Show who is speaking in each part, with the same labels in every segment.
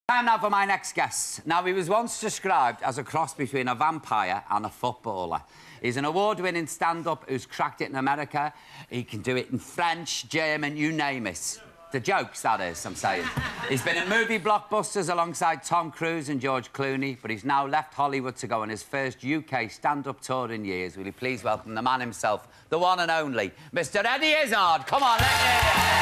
Speaker 1: Time now for my next guest. Now, he was once described as a cross between a vampire and a footballer. He's an award-winning stand-up who's cracked it in America. He can do it in French, German, you name it. The jokes, that is, I'm saying. He's been in movie blockbusters alongside Tom Cruise and George Clooney, but he's now left Hollywood to go on his first UK stand-up tour in years. Will you please welcome the man himself, the one and only, Mr. Eddie Izzard. Come on, let's hear it.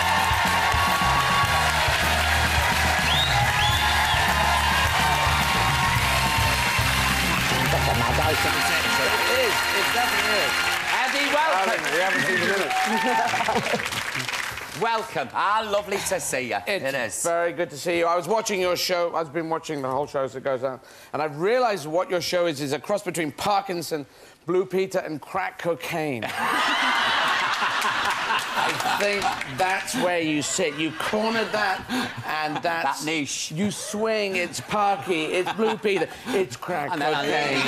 Speaker 1: It definitely is. Eddie, welcome.
Speaker 2: We haven't seen the minute.
Speaker 1: Welcome. Lovely to see you. It is.
Speaker 2: Very good to see you. I was watching your show. I've been watching the whole show as it goes on. And I've realised what your show is a cross between Parkinson, Blue Peter and crack cocaine. I think that's where you sit. You cornered that, and that's...
Speaker 1: That niche.
Speaker 2: You swing, it's Parky, it's Blue Peter, it's crack cocaine,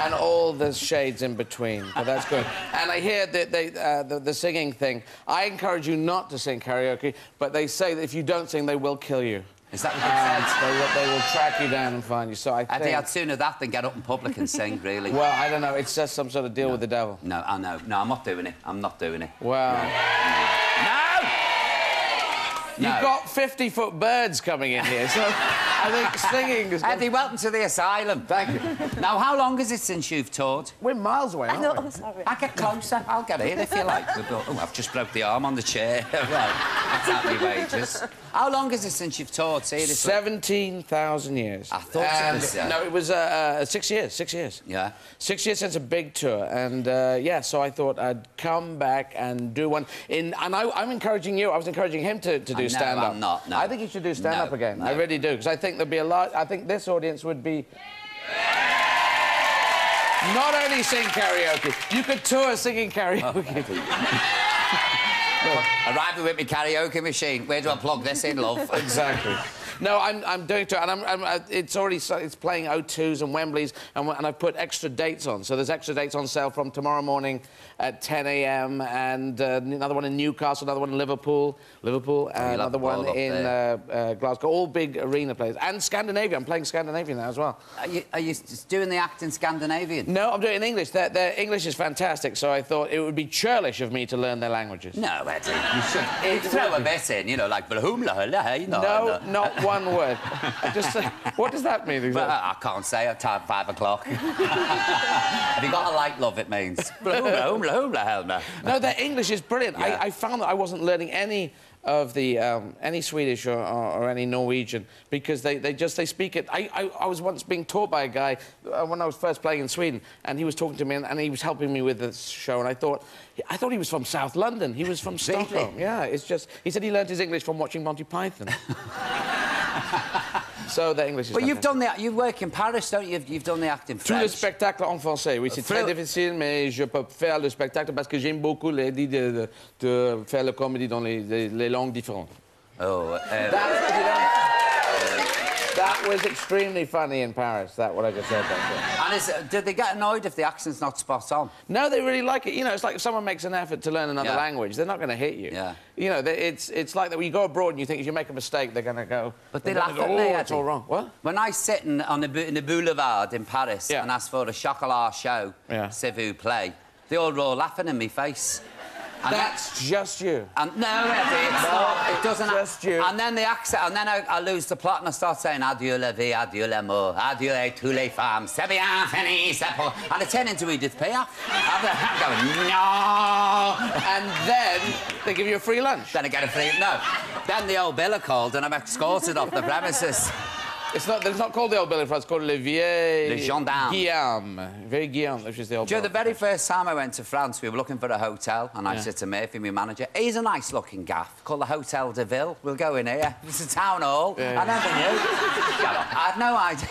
Speaker 2: and all the shades in between. But that's good. And I hear the singing thing. I encourage you not to sing karaoke, but they say that if you don't sing, they will kill you.
Speaker 1: Is that what
Speaker 2: they will track you down and find you. So I think...
Speaker 1: I'd sooner that than get up in public and sing, really.
Speaker 2: Well, I don't know. It's just some sort of deal with the devil.
Speaker 1: No, I know. No, I'm not doing it. I'm not doing it.
Speaker 2: Well...
Speaker 1: No!
Speaker 2: You've got 50-foot birds coming in here, so I think singing is...
Speaker 1: Eddie, welcome to the asylum.
Speaker 2: Thank you.
Speaker 1: Now, how long is it since you've toured?
Speaker 2: We're miles away, aren't we?
Speaker 3: Oh, sorry.
Speaker 1: I'll get closer. I'll get in if you like. Oh, I've just broke the arm on the chair. Well, that's out my wages. How long is it since you've toured, seriously?
Speaker 2: 17,000 years.
Speaker 1: I thought it was...
Speaker 2: No, it was 6 years, 6 years.
Speaker 1: Yeah?
Speaker 2: 6 years since a big tour, and, yeah, so I thought I'd come back and do one in... And I'm encouraging you, I was encouring him to do stand-up.
Speaker 1: No, I'm not, no.
Speaker 2: I think you should do stand-up again.
Speaker 1: No.
Speaker 2: I really do, because I think there'd be a lot... I think this audience would be... Not only sing karaoke, you could tour singing karaoke.
Speaker 1: Arriving with my karaoke machine. Where do I plug this in, love?
Speaker 2: Exactly. No, I'm doing it, and it's already playing O2s and Wembleys, and I've put extra dates on. So there's extra dates on sale from tomorrow morning at 10 a.m. and another one in Newcastle, another one in Liverpool, and another one in Glasgow. All big arena plays. And Scandinavia. I'm playing Scandinavian now as well.
Speaker 1: Are you doing the act in Scandinavian?
Speaker 2: No, I'm doing it in English. Their English is fantastic, so I thought it would be churlish of me to learn their languages.
Speaker 1: No, Eddie. You should throw a bit in, you know, like...
Speaker 2: No, not one word. Just what does that mean?
Speaker 1: Well, I can't say at 5 o'clock. Have you got a light, love, it means. No,
Speaker 2: their English is brilliant. Yeah. I found that I wasn't learning any of the any Swedish or any Norwegian because they speak it. I was once being taught by a guy when I was first playing in Sweden, and he was talking to me and he was helping me with the show, and I thought he was from South London. He was from Stockholm. Yeah, it's just he said he learned his English from watching Monty Python. So the English is
Speaker 1: But you've done you work in Paris, don't you? You've done the act in French.
Speaker 2: Tout le spectacle en français, oui, c'est très difficile, mais je peux faire le spectacle parce que j'aime beaucoup l'idée de faire la comédie dans les langues différentes.
Speaker 1: Oh,
Speaker 2: that was extremely funny in Paris, what I just said.
Speaker 1: And did they get annoyed if the accent's not spot on?
Speaker 2: No, they really like it. You know, it's like if someone makes an effort to learn another language, they're not going to hit you.
Speaker 1: Yeah.
Speaker 2: You know, it's like that when you go abroad and you think if you make a mistake, they're going to go...
Speaker 1: But they laugh at me,
Speaker 2: it's all wrong. What?
Speaker 1: When I sit in the boulevard in Paris and ask for a chocolat show, s'il vous plaît, they all roll laughing in my face.
Speaker 2: And that's just you.
Speaker 1: And, no, Eddie, it's not. It doesn't...
Speaker 2: just you.
Speaker 1: And then the accent, and then I lose the plot and I start saying adieu la vie, adieu l'amour, adieu tous les femmes, c'est bien fini, c'est pour... And I turn into Edith Piaf. I'm going, no!
Speaker 2: And then they give you a free lunch.
Speaker 1: Then I get a free... No. Then the old bill are called and I'm escorted off the premises.
Speaker 2: It's not called the old Bill in France, it's called Le Vieil...
Speaker 1: Le Gendarme.
Speaker 2: Guillaume. Very Guillaume, which is the old...
Speaker 1: Do you know, the very first time I went to France, we were looking for a hotel, and I said to Murphy, my manager, he's a nice-looking gaff called the Hotel de Ville. We'll go in here. It's a town hall. I never knew. I had no idea.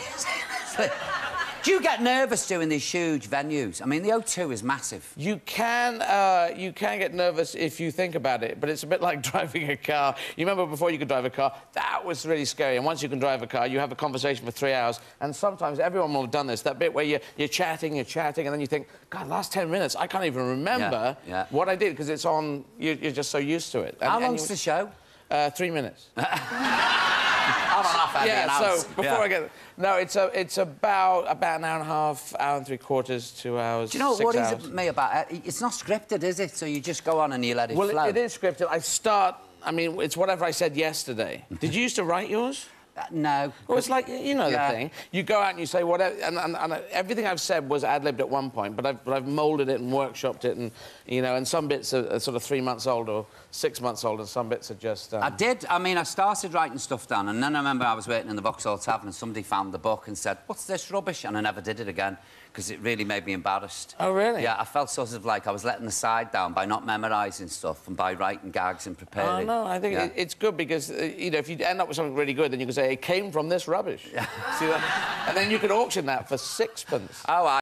Speaker 1: Do you get nervous doing these huge venues? I mean, the O2 is massive.
Speaker 2: You can get nervous if you think about it, but it's a bit like driving a car. You remember before you could drive a car? That was really scary. And once you can drive a car, you have a conversation for 3 hours, and sometimes everyone will have done this, that bit where you're chatting, and then you think, God, last 10 minutes, I can't even remember what I did, because it's on... You're just so used to it.
Speaker 1: How long's the show?
Speaker 2: 3 minutes.
Speaker 1: off
Speaker 2: yeah, so before I get... No, it's about an hour and a half, hour and 3/4, 2 hours,
Speaker 1: Do you know
Speaker 2: 6
Speaker 1: what
Speaker 2: hours.
Speaker 1: is me about it? It's not scripted, is it? So you just go on and you let it flow.
Speaker 2: Well, it is scripted. I mean, it's whatever I said yesterday. Did you used to write yours?
Speaker 1: No.
Speaker 2: Well, it's like, you know the thing. You go out and you say whatever... And everything I've said was ad-libbed at one point, but I've moulded it and workshopped it, and, you know, and some bits are sort of 3 months old or 6 months old, and some bits are just...
Speaker 1: I started writing stuff down, and then I remember I was waiting in the Vauxhall Tavern, and somebody found the book and said, what's this rubbish? And I never did it again, because it really made me embarrassed.
Speaker 2: Oh, really?
Speaker 1: Yeah, I felt sort of like I was letting the side down by not memorising stuff and by writing gags and preparing.
Speaker 2: Oh, no, I think it's good because, you know, if you end up with something really good, then you can say, it came from this rubbish. See that? And then you could auction that for 6pence.
Speaker 1: Oh,